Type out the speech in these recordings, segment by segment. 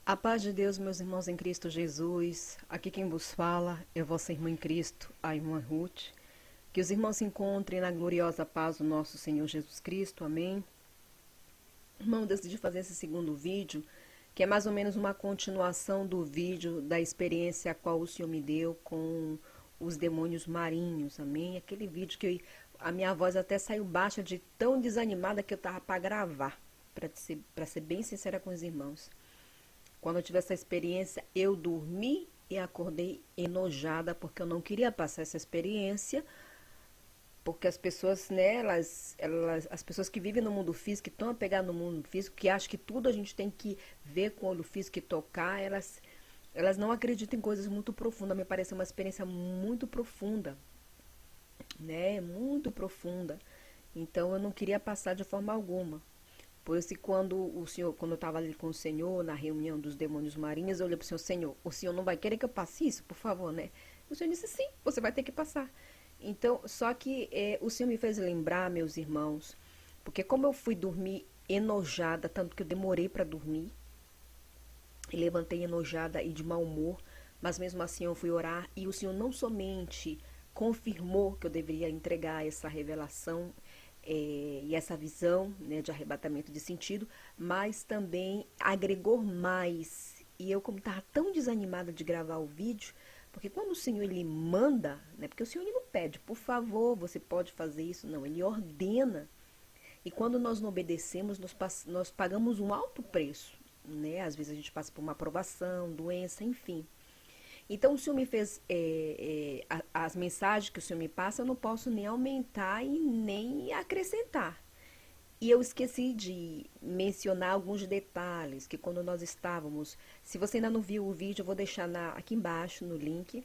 A paz de Deus, meus irmãos em Cristo Jesus. Aqui quem vos fala é vossa irmã em Cristo, a irmã Ruth. Que os irmãos se encontrem na gloriosa paz do nosso Senhor Jesus Cristo. Amém. Irmão, eu decidi fazer esse segundo vídeo, que é mais ou menos uma continuação do vídeo da experiência a qual o Senhor me deu com os demônios marinhos. Amém. Aquele vídeo que a minha voz até saiu baixa de tão desanimada que eu estava para gravar, para ser bem sincera com os irmãos. Quando eu tive essa experiência, eu dormi e acordei enojada, porque eu não queria passar essa experiência, porque as pessoas, né, as pessoas que vivem no mundo físico, que estão apegadas no mundo físico, que acham que tudo a gente tem que ver com o olho físico e tocar, elas não acreditam em coisas muito profundas. Me pareceu uma experiência muito profunda, né, muito profunda. Então eu não queria passar de forma alguma. Por isso que quando eu estava ali com o Senhor, na reunião dos demônios marinhos, eu olhei para o Senhor, o Senhor não vai querer que eu passe isso, por favor, né? O Senhor disse, sim, você vai ter que passar. Então, só que o Senhor me fez lembrar, meus irmãos, porque como eu fui dormir enojada, tanto que eu demorei para dormir, e levantei enojada e de mau humor, mas mesmo assim eu fui orar, e o Senhor não somente confirmou que eu deveria entregar essa revelação, e essa visão, né, de arrebatamento de sentido, mas também agregou mais. E eu, como estava tão desanimada de gravar o vídeo, porque quando o Senhor ele manda, né, porque o Senhor ele não pede, por favor, você pode fazer isso, não, ele ordena. E quando nós não obedecemos, nós pagamos um alto preço, né? Às vezes a gente passa por uma aprovação, doença, enfim. Então o Senhor me fez, as mensagens que o Senhor me passa, eu não posso nem aumentar e nem acrescentar. E eu esqueci de mencionar alguns detalhes, que quando nós estávamos, se você ainda não viu o vídeo, eu vou deixar aqui embaixo no link,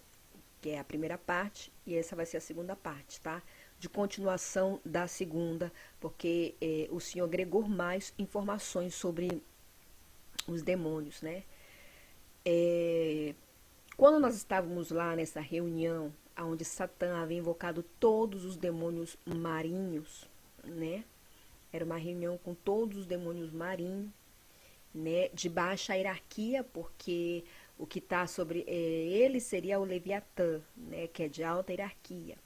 que é a primeira parte, e essa vai ser a segunda parte, tá? De continuação da segunda, porque o Senhor agregou mais informações sobre os demônios, né? Quando nós estávamos lá nessa reunião, onde Satã havia invocado todos os demônios marinhos, né? Era uma reunião com todos os demônios marinhos, né? De baixa hierarquia, porque o que está sobre ele seria o Leviatã, né? Que é de alta hierarquia.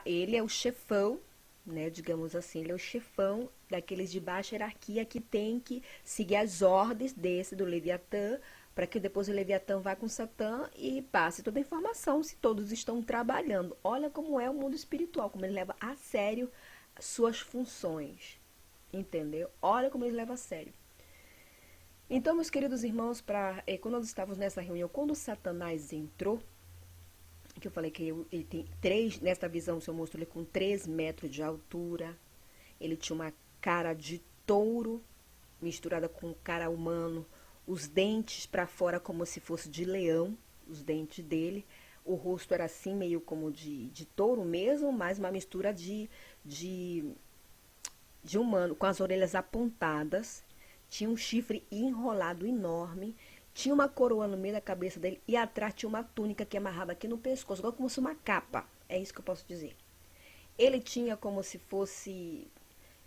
Ele é o chefão, né? Digamos assim, ele é o chefão daqueles de baixa hierarquia que tem que seguir as ordens desse do Leviatã, para que depois o Leviatã vá com Satã e passe toda a informação se todos estão trabalhando. Olha como é o mundo espiritual, como ele leva a sério suas funções, entendeu? Olha como ele leva a sério. Então, meus queridos irmãos, quando nós estávamos nessa reunião, quando Satanás entrou, que eu falei que ele tem nesta visão o Senhor mostrou ele com 3 metros de altura, ele tinha uma cara de touro misturada com cara humano, os dentes para fora como se fosse de leão, os dentes dele, o rosto era assim meio como de touro mesmo, mas uma mistura de humano, com as orelhas apontadas, tinha um chifre enrolado enorme, tinha uma coroa no meio da cabeça dele e atrás tinha uma túnica que amarrava aqui no pescoço, igual como se fosse uma capa, é isso que eu posso dizer. Ele tinha como se fosse,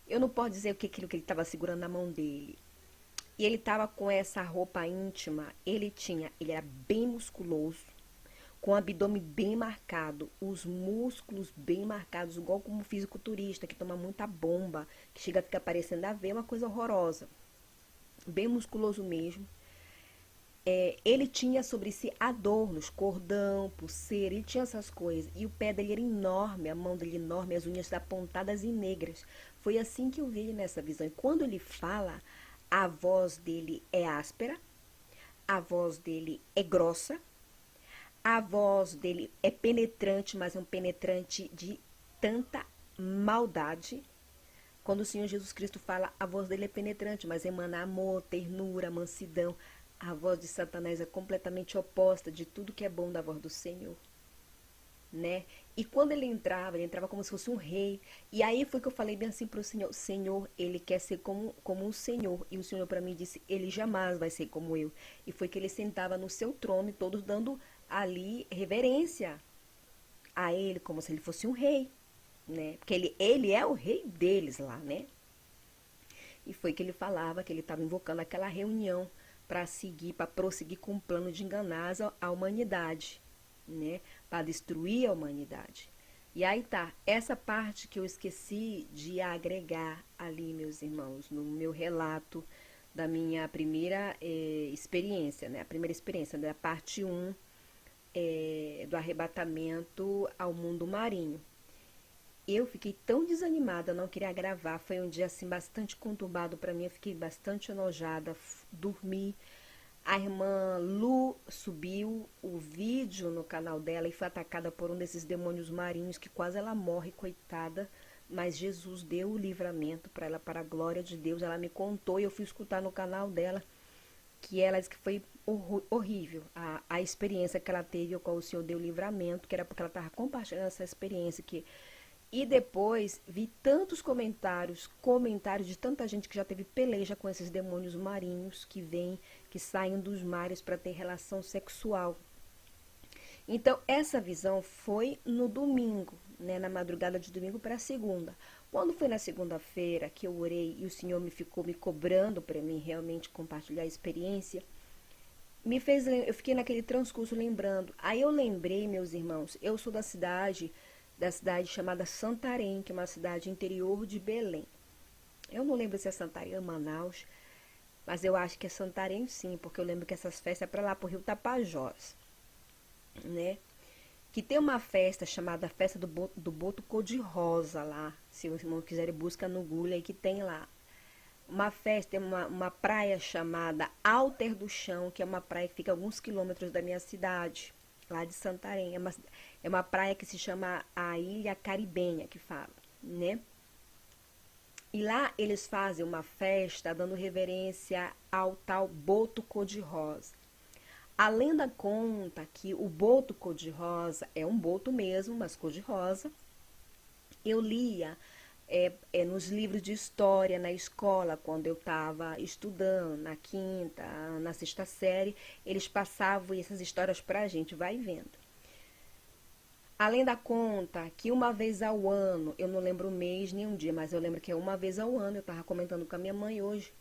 eu não posso dizer o que aquilo que ele estava segurando na mão dele. E ele estava com essa roupa íntima, ele era bem musculoso, com o abdômen bem marcado, os músculos bem marcados, igual como um fisiculturista que toma muita bomba, que chega a ficar parecendo a ver, uma coisa horrorosa. Bem musculoso mesmo. Ele tinha sobre si adornos, cordão, pulseira, ele tinha essas coisas. E o pé dele era enorme, a mão dele enorme, as unhas apontadas e negras. Foi assim que eu vi ele nessa visão. E quando ele fala, a voz dele é áspera, a voz dele é grossa, a voz dele é penetrante, mas é um penetrante de tanta maldade. Quando o Senhor Jesus Cristo fala, a voz dele é penetrante, mas emana amor, ternura, mansidão. A voz de Satanás é completamente oposta de tudo que é bom da voz do Senhor, né? E quando ele entrava como se fosse um rei. E aí foi que eu falei bem assim para o Senhor, Senhor, ele quer ser como o Senhor. E o Senhor para mim disse, ele jamais vai ser como eu. E foi que ele sentava no seu trono, e todos dando ali reverência a ele, como se ele fosse um rei, né? Porque ele é o rei deles lá, né? E foi que ele falava que ele estava invocando aquela reunião para prosseguir com o plano de enganar a humanidade, né? Para destruir a humanidade. E aí tá, essa parte que eu esqueci de agregar ali, meus irmãos, no meu relato da minha primeira experiência, né? A primeira experiência da parte 1 do arrebatamento ao mundo marinho. Eu fiquei tão desanimada, não queria gravar, foi um dia assim bastante conturbado para mim, eu fiquei bastante enojada, dormi. A irmã Lu subiu o vídeo no canal dela e foi atacada por um desses demônios marinhos que quase ela morre, coitada. Mas Jesus deu o livramento para ela, para a glória de Deus. Ela me contou e eu fui escutar no canal dela que ela disse que foi horrível a experiência que ela teve, ao qual o Senhor deu o livramento, que era porque ela estava compartilhando essa experiência que... E depois vi tantos comentários de tanta gente que já teve peleja com esses demônios marinhos que vêm, que saem dos mares para ter relação sexual. Então, essa visão foi no domingo, né, na madrugada de domingo para segunda. Quando foi na segunda-feira que eu orei e o Senhor ficou me cobrando para mim realmente compartilhar a experiência, eu fiquei naquele transcurso lembrando. Aí eu lembrei, meus irmãos, eu sou da cidade chamada Santarém, que é uma cidade interior de Belém. Eu não lembro se é Santarém ou Manaus, mas eu acho que é Santarém sim, porque eu lembro que essas festas é para lá, para o Rio Tapajós, né? Que tem uma festa chamada Festa do Boto Cor-de-Rosa lá. Se os irmãos quiserem, busca no Google aí que tem lá. Uma festa, tem uma praia chamada Alter do Chão, que é uma praia que fica a alguns quilômetros da minha cidade, lá de Santarém. É uma praia que se chama a Ilha Caribenha, que fala, né? E lá eles fazem uma festa dando reverência ao tal boto cor-de-rosa. A lenda conta que o boto cor-de-rosa é um boto mesmo, mas cor-de-rosa. Eu lia nos livros de história na escola, quando eu estava estudando, na quinta, na sexta série, eles passavam essas histórias para a gente, vai vendo. A lenda conta que uma vez ao ano, eu não lembro o mês nem um dia, mas eu lembro que é uma vez ao ano, eu estava comentando com a minha mãe hoje,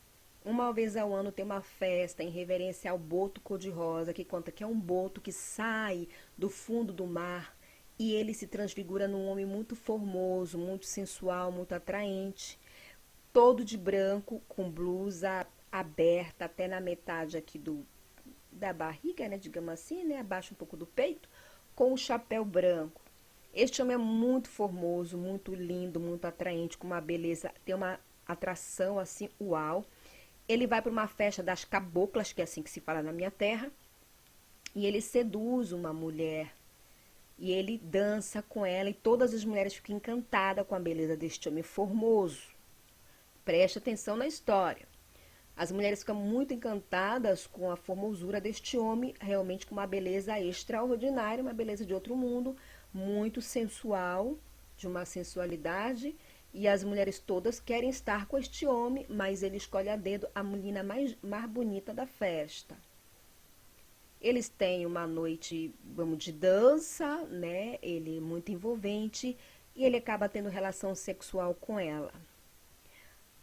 uma vez ao ano tem uma festa em reverência ao boto cor-de-rosa, que conta que é um boto que sai do fundo do mar e ele se transfigura num homem muito formoso, muito sensual, muito atraente, todo de branco, com blusa aberta até na metade aqui da barriga, né, digamos assim, né, abaixo um pouco do peito, com um chapéu branco. Este homem é muito formoso, muito lindo, muito atraente, com uma beleza, tem uma atração assim, uau. Ele vai para uma festa das caboclas, que é assim que se fala na minha terra, e ele seduz uma mulher. E ele dança com ela e todas as mulheres ficam encantadas com a beleza deste homem formoso. Preste atenção na história. As mulheres ficam muito encantadas com a formosura deste homem, realmente com uma beleza extraordinária, uma beleza de outro mundo, muito sensual, de uma sensualidade. E as mulheres todas querem estar com este homem, mas ele escolhe a dedo a menina mais bonita da festa. Eles têm uma noite, vamos, de dança, né? Ele é muito envolvente e ele acaba tendo relação sexual com ela.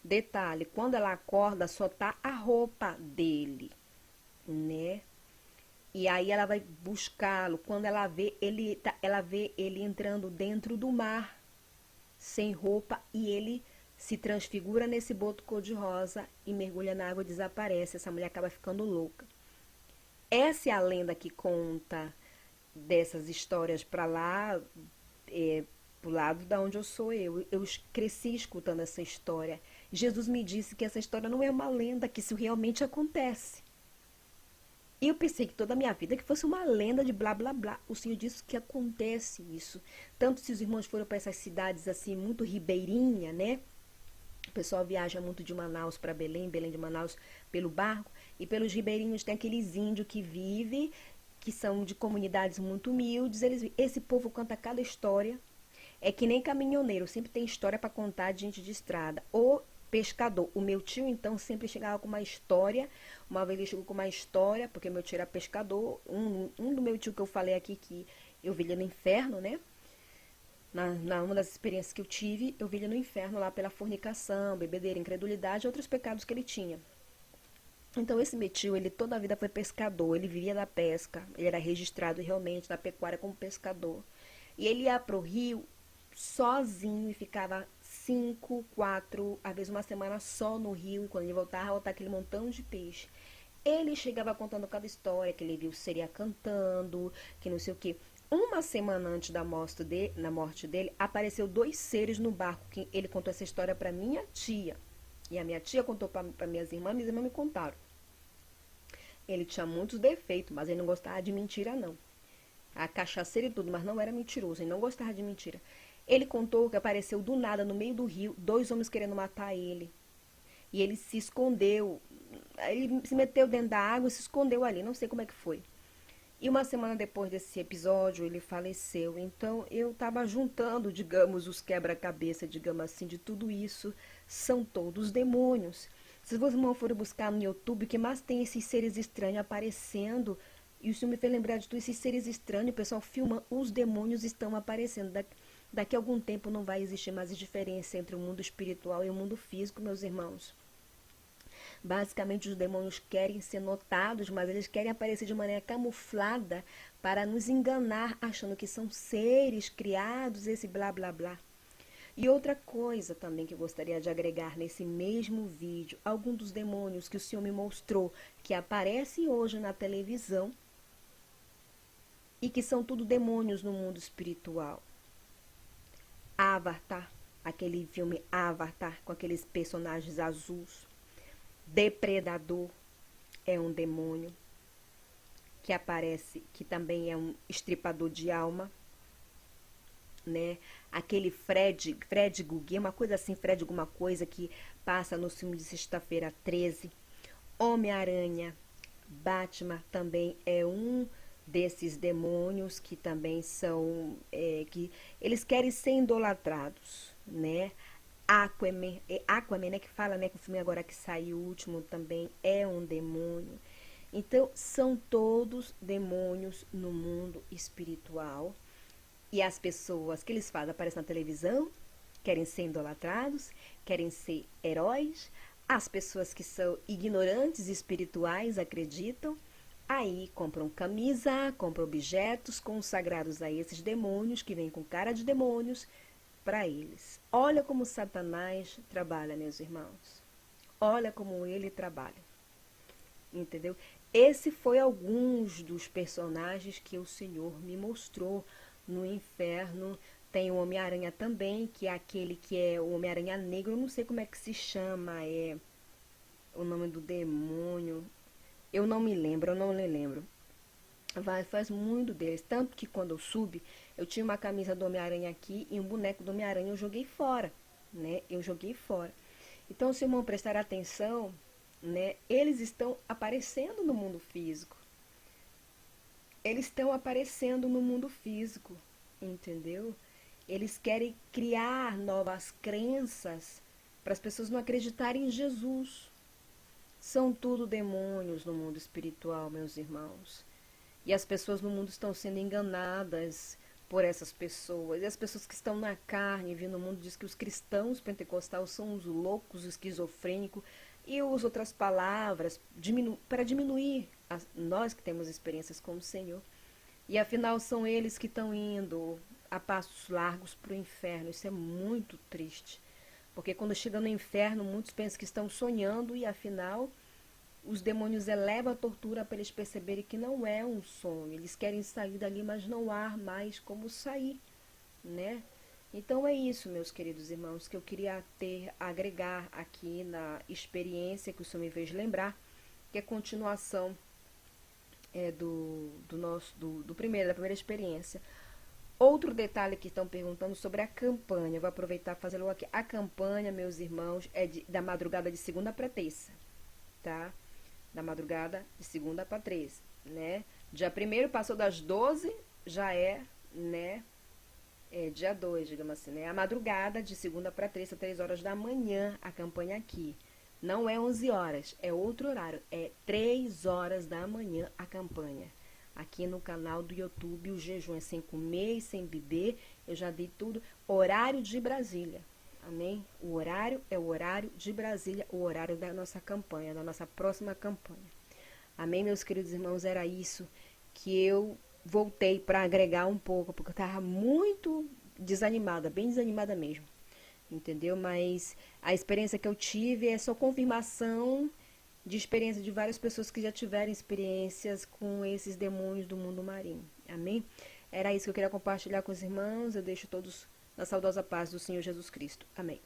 Detalhe, quando ela acorda, só tá a roupa dele, né? E aí ela vai buscá-lo. Quando ela vê ele entrando dentro do mar, sem roupa, e ele se transfigura nesse boto cor-de-rosa e mergulha na água e desaparece. Essa mulher acaba ficando louca. Essa é a lenda que conta dessas histórias para lá, pro lado da onde eu sou eu. Eu cresci escutando essa história. Jesus me disse que essa história não é uma lenda, que isso realmente acontece. E eu pensei que toda a minha vida que fosse uma lenda de blá blá blá. O Senhor disse que acontece isso. Tanto se os irmãos foram para essas cidades assim, muito ribeirinha, né? O pessoal viaja muito de Manaus para Belém, Belém de Manaus pelo barco. E pelos ribeirinhos tem aqueles índios que vivem, que são de comunidades muito humildes. Esse povo canta cada história. É que nem caminhoneiro, sempre tem história para contar de gente de estrada. Ou pescador. O meu tio, então, sempre chegava com uma história. Uma vez ele chegou com uma história, porque meu tio era pescador. Um do meu tio que eu falei aqui, que eu vi ele no inferno, né? Uma das experiências que eu tive, eu vi ele no inferno lá pela fornicação, bebedeira, incredulidade e outros pecados que ele tinha. Então esse meu tio, ele toda a vida foi pescador, ele vivia da pesca, ele era registrado realmente na pecuária como pescador. E ele ia pro rio sozinho e ficava 5, 4, às vezes uma semana só no rio, e quando ele voltava aquele montão de peixe. Ele chegava contando cada história, que ele viu seria cantando, que não sei o quê. Uma semana antes na morte dele, apareceu 2 seres no barco, que ele contou essa história para minha tia. E a minha tia contou para minhas irmãs me contaram. Ele tinha muitos defeitos, mas ele não gostava de mentira, não. A cachaceira e tudo, mas não era mentiroso, ele não gostava de mentira. Ele contou que apareceu do nada, no meio do rio, 2 homens querendo matar ele. E ele se escondeu, ele se meteu dentro da água e se escondeu ali, não sei como é que foi. E uma semana depois desse episódio, ele faleceu. Então, eu estava juntando, digamos, os quebra-cabeça, digamos assim, de tudo isso. São todos demônios. Se vocês não forem buscar no YouTube, o que mais tem esses seres estranhos aparecendo? E o Senhor me fez lembrar de tudo, esses seres estranhos, o pessoal filma, os demônios estão aparecendo. Daqui a algum tempo não vai existir mais diferença entre o mundo espiritual e o mundo físico, meus irmãos. Basicamente, os demônios querem ser notados, mas eles querem aparecer de maneira camuflada para nos enganar, achando que são seres criados, esse blá blá blá. E outra coisa também que eu gostaria de agregar nesse mesmo vídeo, alguns dos demônios que o Senhor me mostrou que aparecem hoje na televisão e que são tudo demônios no mundo espiritual. Avatar, aquele filme Avatar com aqueles personagens azuis. Depredador é um demônio que aparece, que também é um estripador de alma, né? Aquele Fred Guguê, uma coisa assim, Fred alguma coisa que passa no filme de sexta-feira 13. Homem-Aranha, Batman também é um desses demônios que também são, que eles querem ser idolatrados, né? Aquaman, né, que fala, né, que o filme agora que saiu, o último também é um demônio. Então, são todos demônios no mundo espiritual. E as pessoas que eles fazem aparecem na televisão, querem ser idolatrados, querem ser heróis. As pessoas que são ignorantes espirituais acreditam, aí compram camisa, compram objetos consagrados a esses demônios, que vêm com cara de demônios, para eles. Olha como Satanás trabalha, meus irmãos. Olha como ele trabalha. Entendeu? Esse foi alguns dos personagens que o Senhor me mostrou no inferno. Tem o Homem-Aranha também, que é aquele que é o Homem-Aranha negro. Eu não sei como é que se chama, é o nome do demônio. Eu não me lembro, eu não me lembro. Faz muito deles. Tanto que quando eu subi, eu tinha uma camisa do Homem-Aranha aqui e um boneco do Homem-Aranha eu joguei fora, né? Eu joguei fora. Então, se o irmão prestar atenção, né? Eles estão aparecendo no mundo físico. Eles estão aparecendo no mundo físico, entendeu? Eles querem criar novas crenças para as pessoas não acreditarem em Jesus. São tudo demônios no mundo espiritual, meus irmãos. E as pessoas no mundo estão sendo enganadas por essas pessoas. E as pessoas que estão na carne, vindo no mundo, diz que os cristãos pentecostais são os loucos, os esquizofrênicos, e usa outras palavras para diminuir nós que temos experiências com o Senhor. E afinal são eles que estão indo a passos largos para o inferno. Isso é muito triste. Porque quando chega no inferno, muitos pensam que estão sonhando e afinal os demônios elevam a tortura para eles perceberem que não é um sonho. Eles querem sair dali, mas não há mais como sair, né? Então é isso, meus queridos irmãos, que eu queria agregar aqui na experiência que o Senhor me fez lembrar, que é a continuação da primeira experiência. Outro detalhe que estão perguntando sobre a campanha, vou aproveitar e fazer logo aqui. A campanha, meus irmãos, é da madrugada de segunda para terça, tá? Da madrugada de segunda para terça, né? Dia 1º passou das 12, já né? Dia 2, digamos assim, né? A madrugada de segunda para terça, 3 horas da manhã, a campanha aqui. Não é 11 horas, é outro horário. É 3 horas da manhã a campanha. Aqui no canal do YouTube, o jejum é sem comer e sem beber. Eu já dei tudo. Horário de Brasília. Amém? O horário é o horário de Brasília, o horário da nossa campanha, da nossa próxima campanha. Amém, meus queridos irmãos? Era isso que eu voltei para agregar um pouco, porque eu estava muito desanimada, bem desanimada mesmo. Entendeu? Mas a experiência que eu tive é só confirmação de experiência de várias pessoas que já tiveram experiências com esses demônios do mundo marinho. Amém? Era isso que eu queria compartilhar com os irmãos. Eu deixo todos na saudosa paz do Senhor Jesus Cristo. Amém.